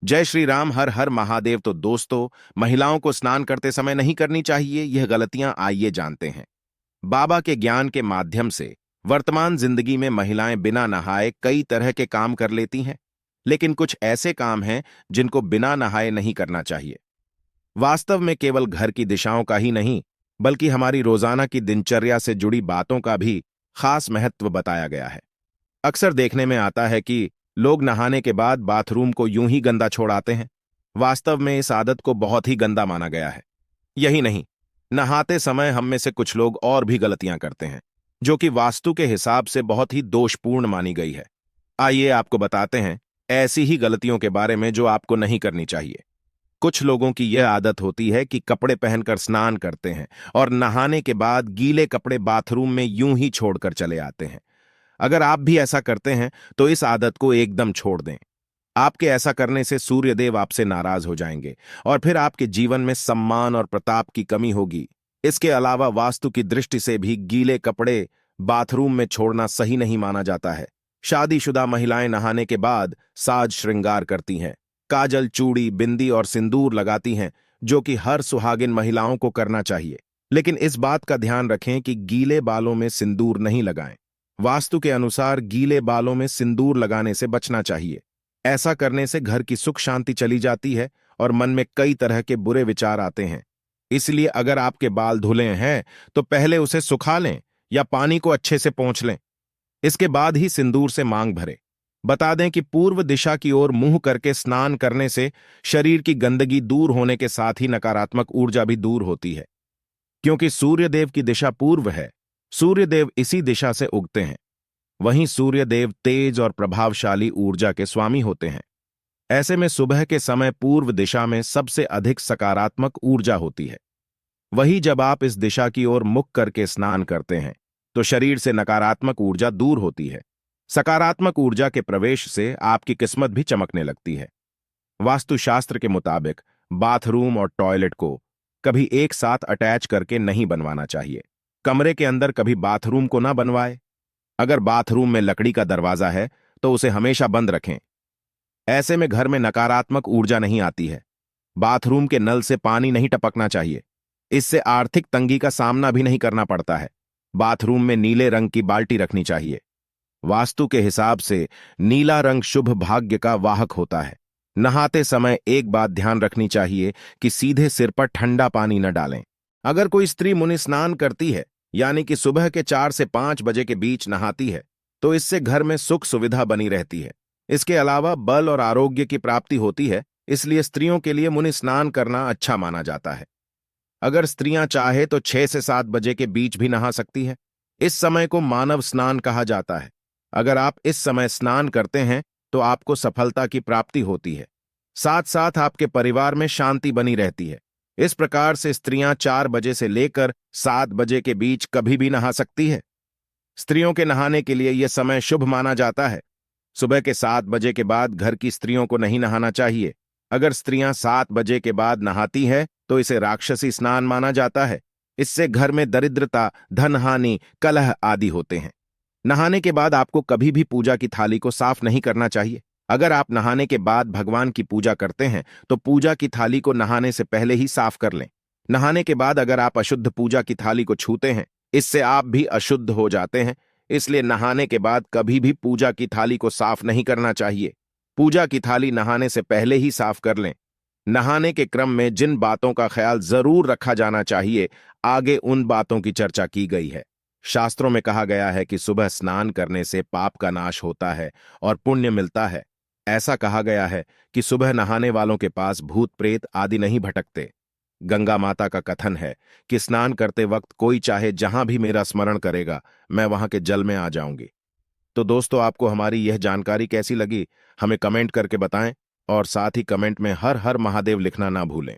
जय श्री राम, हर हर महादेव। तो दोस्तों, महिलाओं को स्नान करते समय नहीं करनी चाहिए यह गलतियां, आइए जानते हैं। बाबा के ज्ञान के माध्यम से वर्तमान जिंदगी में महिलाएं बिना नहाए कई तरह के काम कर लेती हैं, लेकिन कुछ ऐसे काम हैं जिनको बिना नहाए नहीं करना चाहिए। वास्तव में केवल घर की दिशाओं का ही नहीं, बल्कि हमारी रोजाना की दिनचर्या से जुड़ी बातों का भी खास महत्व बताया गया है। अक्सर देखने में आता है कि लोग नहाने के बाद बाथरूम को यूं ही गंदा छोड़ आते हैं। वास्तव में इस आदत को बहुत ही गंदा माना गया है। यही नहीं, नहाते समय हम में से कुछ लोग और भी गलतियां करते हैं, जो कि वास्तु के हिसाब से बहुत ही दोषपूर्ण मानी गई है। आइए आपको बताते हैं ऐसी ही गलतियों के बारे में जो आपको नहीं करनी चाहिए। कुछ लोगों की यह आदत होती है कि कपड़े पहनकर स्नान करते हैं और नहाने के बाद गीले कपड़े बाथरूम में यूं ही छोड़कर चले आते हैं। अगर आप भी ऐसा करते हैं तो इस आदत को एकदम छोड़ दें। आपके ऐसा करने से सूर्यदेव आपसे नाराज हो जाएंगे और फिर आपके जीवन में सम्मान और प्रताप की कमी होगी। इसके अलावा वास्तु की दृष्टि से भी गीले कपड़े बाथरूम में छोड़ना सही नहीं माना जाता है। शादीशुदा महिलाएं नहाने के बाद साज श्रृंगार करती हैं, काजल, चूड़ी, बिंदी और सिंदूर लगाती हैं, जो कि हर सुहागिन महिलाओं को करना चाहिए। लेकिन इस बात का ध्यान रखें कि गीले बालों में सिंदूर नहीं लगाएं। वास्तु के अनुसार गीले बालों में सिंदूर लगाने से बचना चाहिए। ऐसा करने से घर की सुख शांति चली जाती है और मन में कई तरह के बुरे विचार आते हैं। इसलिए अगर आपके बाल धुले हैं तो पहले उसे सुखा लें या पानी को अच्छे से पोंछ लें। इसके बाद ही सिंदूर से मांग भरें। बता दें कि पूर्व दिशा की ओर मुंह करके स्नान करने से शरीर की गंदगी दूर होने के साथ ही नकारात्मक ऊर्जा भी दूर होती है। क्योंकि सूर्यदेव की दिशा पूर्व है, सूर्यदेव इसी दिशा से उगते हैं। वहीं सूर्यदेव तेज और प्रभावशाली ऊर्जा के स्वामी होते हैं। ऐसे में सुबह के समय पूर्व दिशा में सबसे अधिक सकारात्मक ऊर्जा होती है। वहीं जब आप इस दिशा की ओर मुख करके स्नान करते हैं तो शरीर से नकारात्मक ऊर्जा दूर होती है। सकारात्मक ऊर्जा के प्रवेश से आपकी किस्मत भी चमकने लगती है। वास्तुशास्त्र के मुताबिक बाथरूम और टॉयलेट को कभी एक साथ अटैच करके नहीं बनवाना चाहिए। कमरे के अंदर कभी बाथरूम को ना बनवाए। अगर बाथरूम में लकड़ी का दरवाजा है तो उसे हमेशा बंद रखें। ऐसे में घर में नकारात्मक ऊर्जा नहीं आती है। बाथरूम के नल से पानी नहीं टपकना चाहिए। इससे आर्थिक तंगी का सामना भी नहीं करना पड़ता है। बाथरूम में नीले रंग की बाल्टी रखनी चाहिए। वास्तु के हिसाब से नीला रंग शुभ भाग्य का वाहक होता है। नहाते समय एक बात ध्यान रखनी चाहिए कि सीधे सिर पर ठंडा पानी न डालें। अगर कोई स्त्री मुनि स्नान करती है, यानी कि सुबह के 4 से 5 बजे के बीच नहाती है, तो इससे घर में सुख सुविधा बनी रहती है। इसके अलावा बल और आरोग्य की प्राप्ति होती है, इसलिए स्त्रियों के लिए मुनि स्नान करना अच्छा माना जाता है। अगर स्त्रियां चाहे तो 6 से 7 बजे के बीच भी नहा सकती है। इस समय को मानव स्नान कहा जाता है। अगर आप इस समय स्नान करते हैं तो आपको सफलता की प्राप्ति होती है। साथ साथ आपके परिवार में शांति बनी रहती है। इस प्रकार से स्त्रियां 4 बजे से लेकर 7 बजे के बीच कभी भी नहा सकती है। स्त्रियों के नहाने के लिए यह समय शुभ माना जाता है। सुबह के 7 बजे के बाद घर की स्त्रियों को नहीं नहाना चाहिए। अगर स्त्रियां 7 बजे के बाद नहाती है तो इसे राक्षसी स्नान माना जाता है। इससे घर में दरिद्रता, धनहानि, कलह आदि होते हैं। नहाने के बाद आपको कभी भी पूजा की थाली को साफ नहीं करना चाहिए। अगर आप नहाने के बाद भगवान की पूजा करते हैं तो पूजा की थाली को नहाने से पहले ही साफ कर लें। नहाने के बाद अगर आप अशुद्ध पूजा की थाली को छूते हैं, इससे आप भी अशुद्ध हो जाते हैं। इसलिए नहाने के बाद कभी भी पूजा की थाली को साफ नहीं करना चाहिए। पूजा की थाली नहाने से पहले ही साफ कर लें। नहाने के क्रम में जिन बातों का ख्याल जरूर रखा जाना चाहिए, आगे उन बातों की चर्चा की गई है। शास्त्रों में कहा गया है कि सुबह स्नान करने से पाप का नाश होता है और पुण्य मिलता है। ऐसा कहा गया है कि सुबह नहाने वालों के पास भूत प्रेत आदि नहीं भटकते। गंगा माता का कथन है कि स्नान करते वक्त कोई चाहे जहां भी मेरा स्मरण करेगा, मैं वहां के जल में आ जाऊंगी। तो दोस्तों, आपको हमारी यह जानकारी कैसी लगी, हमें कमेंट करके बताएं और साथ ही कमेंट में हर हर महादेव लिखना ना भूलें।